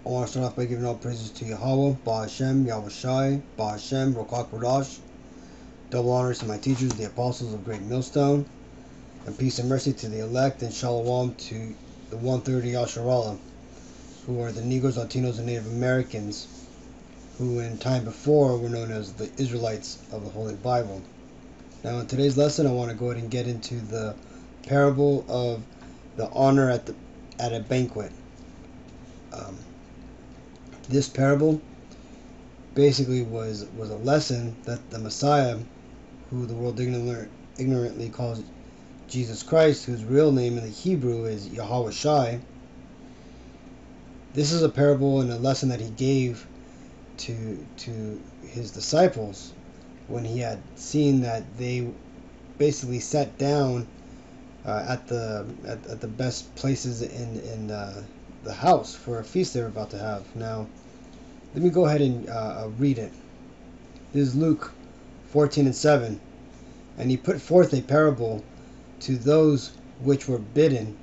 I want to start off by giving all praises to Yahweh, Ba'Hashem, Yahweh Shai, Ba'Hashem, Rokak Radash. Double honors to my teachers, the apostles of Great Millstone. And peace and mercy to the elect, and Shalom to the 130 Yasharallah, who are the Negroes, Latinos, and Native Americans, who in time before were known as the Israelites of the Holy Bible. Now in today's lesson, I want to go ahead and get into the parable of the honor at a banquet. This parable basically was a lesson that the Messiah, who the world ignorantly calls Jesus Christ, whose real name in the Hebrew is Yahweh Shai. This is a parable and a lesson that he gave to his disciples when he had seen that they basically sat down at the best places in the house for a feast they were about to have. Now, let me go ahead and read it. This is Luke 14:7. And he put forth a parable to those which were bidden,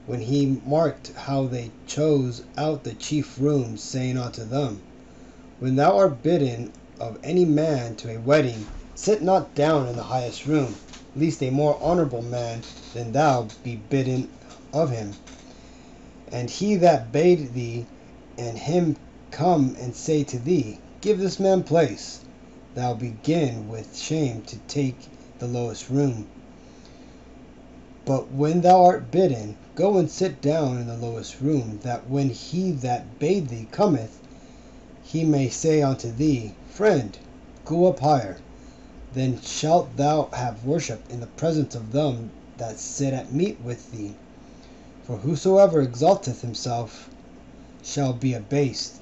when he marked how they chose out the chief rooms, saying unto them, When thou art bidden of any man to a wedding, sit not down in the highest room, lest a more honorable man than thou be bidden of him. And he that bade thee, and him come and say to thee, Give this man place, thou begin with shame to take the lowest room. But when thou art bidden, go and sit down in the lowest room, that when he that bade thee cometh, he may say unto thee, Friend, go up higher. Then shalt thou have worship in the presence of them that sit at meat with thee. For whosoever exalteth himself shall be abased,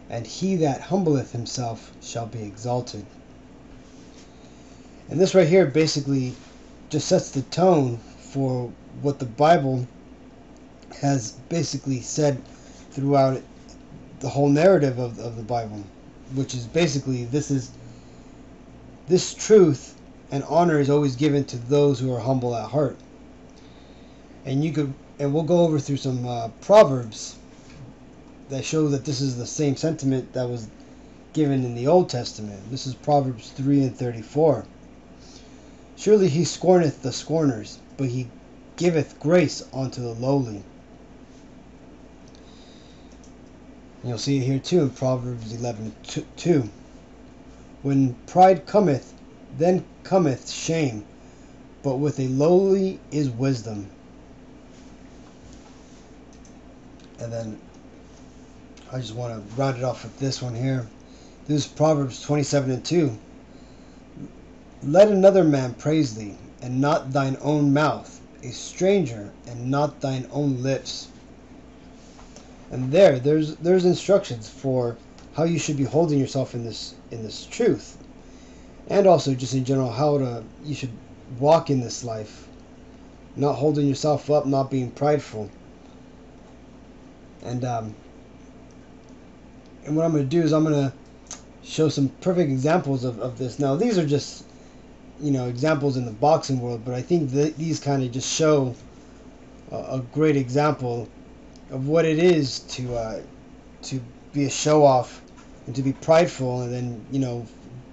and he that humbleth himself shall be exalted. And this right here basically just sets the tone for what the Bible has basically said throughout the whole narrative of the Bible, which is basically this truth and honor is always given to those who are humble at heart. And we'll go over through some proverbs that show that this is the same sentiment that was given in the Old Testament. This is Proverbs 3:34. Surely he scorneth the scorners, but he giveth grace unto the lowly. And you'll see it here too in Proverbs 11:2. When pride cometh, then cometh shame, but with a lowly is wisdom. And then I just want to round it off with this one here. This is Proverbs 27:2. Let another man praise thee, and not thine own mouth, a stranger, and not thine own lips. And there's instructions for how you should be holding yourself in this truth, and also just in general how you should walk in this life, not holding yourself up, not being prideful. And what I'm going to do is I'm going to show some perfect examples of this. Now, these are just, examples in the boxing world, but I think these kind of just show a great example of what it is to be a show-off and to be prideful, and then,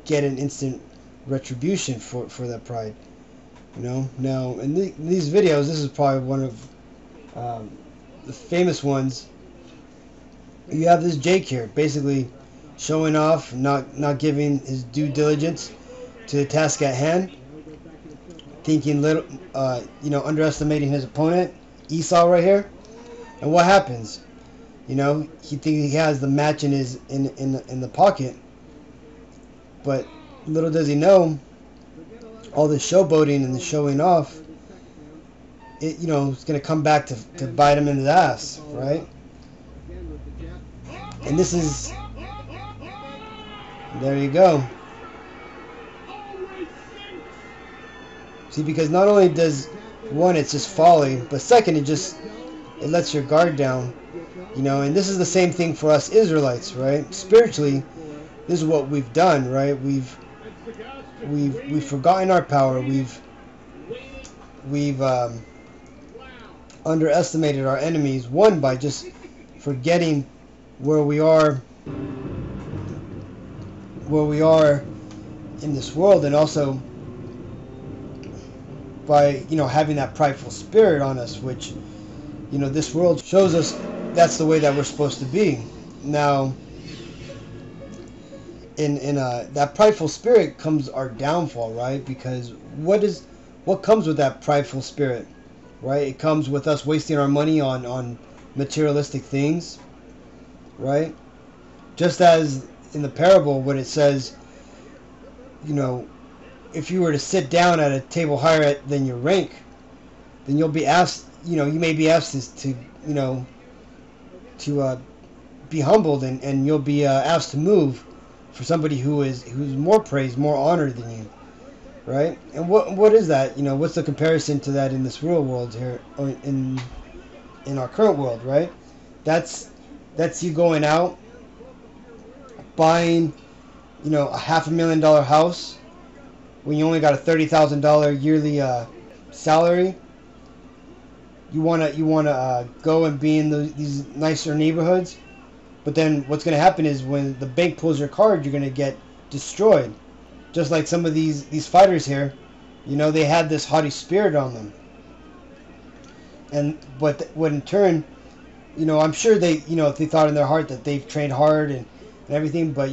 get an instant retribution for that pride. Now, in these videos, this is probably one of the famous ones. You have this Jake here, basically showing off, not giving his due diligence to the task at hand, thinking underestimating his opponent, Esau right here. And what happens? He thinks he has the match in the pocket, but little does he know, all this showboating and the showing off, it's going to come back to bite him in the ass, right? And this is, there you go. See, because not only does, one, it's just folly, but second, it lets your guard down, and this is the same thing for us Israelites, right? Spiritually, this is what we've done, right? We've forgotten our power. We've underestimated our enemies, one, by just forgetting where we are in this world, and also by having that prideful spirit on us, which this world shows us that's the way that we're supposed to be. Now, in that prideful spirit comes our downfall, right? Because what comes with that prideful spirit, right? It comes with us wasting our money on materialistic things, right? Just as in the parable when it says, if you were to sit down at a table higher than your rank, then you'll be asked, you may be asked to be humbled, and you'll be asked to move for somebody who's more praised, more honored than you, right? And what is that? What's the comparison to that in this real world here, or in our current world, right? That's you going out, buying, a $500,000 house when you only got a $30,000 yearly salary. You wanna go and be in these nicer neighborhoods, but then what's gonna happen is when the bank pulls your card, you're gonna get destroyed. Just like some of these fighters here, they had this haughty spirit on them, and but when in turn, I'm sure they, if they thought in their heart that they've trained hard and everything, but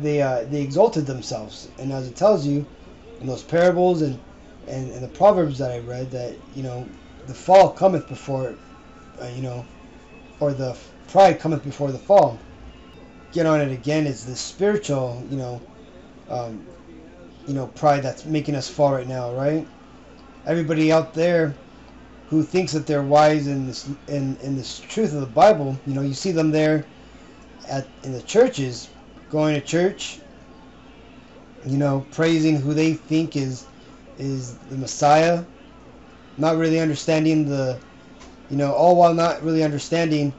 they exalted themselves. And as it tells you in those parables and the proverbs that I read, that the fall cometh before or the pride cometh before the fall. Get on it again is the spiritual pride that's making us fall right now, right? Everybody out there who thinks that they're wise in this truth of the Bible, you see them there in the churches, going to church, praising who they think is the Messiah, not really understanding all while not really understanding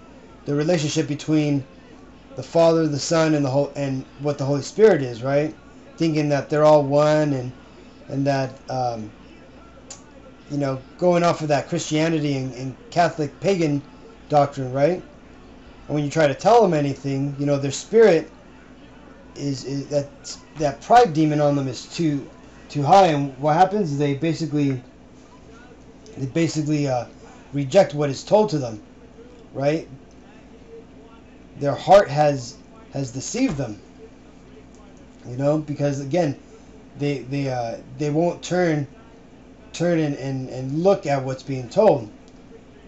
the relationship between the Father, the Son, and what the Holy Spirit is, right? Thinking that they're all one, and that going off of that Christianity and Catholic pagan doctrine, right? And when you try to tell them anything, their spirit is that pride demon on them is too high, and what happens is they basically reject what is told to them, right? Their heart has deceived them, because again, they won't turn and look at what's being told.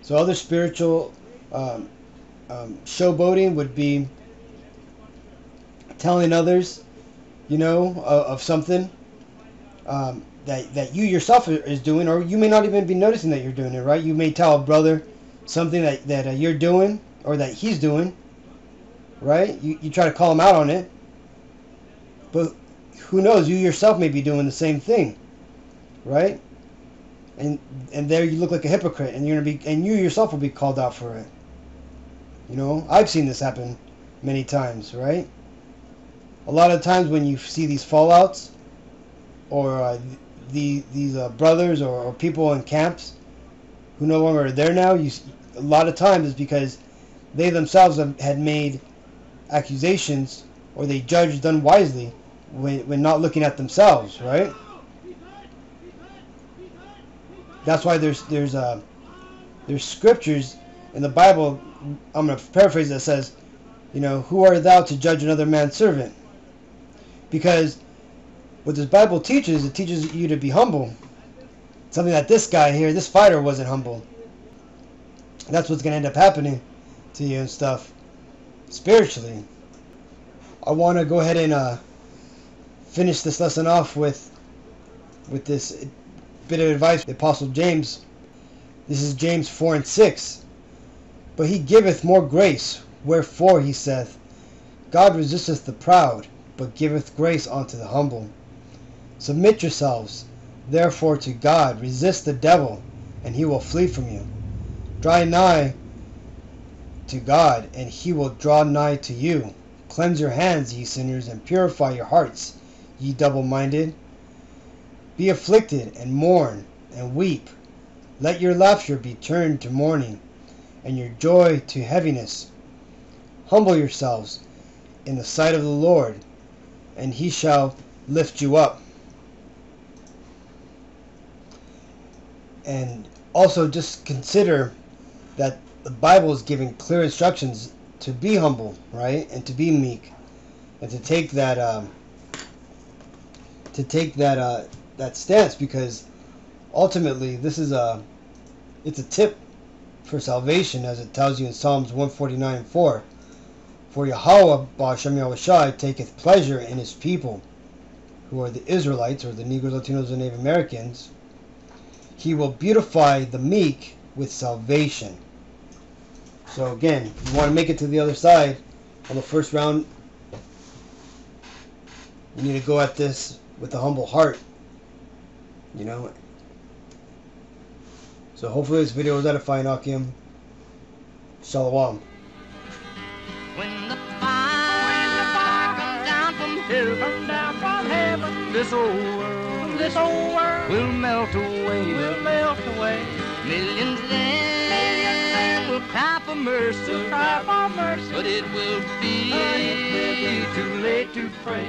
So other spiritual showboating would be telling others, of something that you yourself is doing, or you may not even be noticing that you're doing it, right? You may tell a brother something that you're doing or that he's doing, right? You try to call him out on it, but who knows? You yourself may be doing the same thing, right? And there you look like a hypocrite, and you yourself will be called out for it. I've seen this happen many times, right? A lot of times when you see these fallouts, or these brothers or people in camps who no longer are there now, a lot of times it's because they themselves had made accusations, or they judged unwisely when not looking at themselves, right? That's why there's scriptures in the Bible. I'm going to paraphrase that says, who art thou to judge another man's servant? Because what this Bible teaches, it teaches you to be humble. Something that this guy here, this fighter, wasn't humble. That's what's going to end up happening to you and stuff spiritually. I want to go ahead and finish this lesson off with this bit of advice. The Apostle James. This is James 4:6. But he giveth more grace, wherefore he saith, God resisteth the proud, but giveth grace unto the humble. Submit yourselves, therefore, to God. Resist the devil, and he will flee from you. Draw nigh to God, and he will draw nigh to you. Cleanse your hands, ye sinners, and purify your hearts, ye double-minded. Be afflicted, and mourn, and weep. Let your laughter be turned to mourning, and your joy to heaviness. Humble yourselves in the sight of the Lord, and he shall lift you up. And also just consider that the Bible is giving clear instructions to be humble, right? And to be meek, and to take that that stance, because ultimately this is it's a tip for salvation, as it tells you in Psalms 149:4. For Yahweh Ba'Shem Yahushai taketh pleasure in his people, who are the Israelites, or the Negroes, Latinos, and Native Americans. He will beautify the meek with salvation. So again, if you want to make it to the other side on the first round, you need to go at this with a humble heart, you know. So hopefully this video was edifying, Akim. Shalom. When the fire comes down from heaven, this old world will melt away. Millions then will cry for mercy, but it will be too late to pray.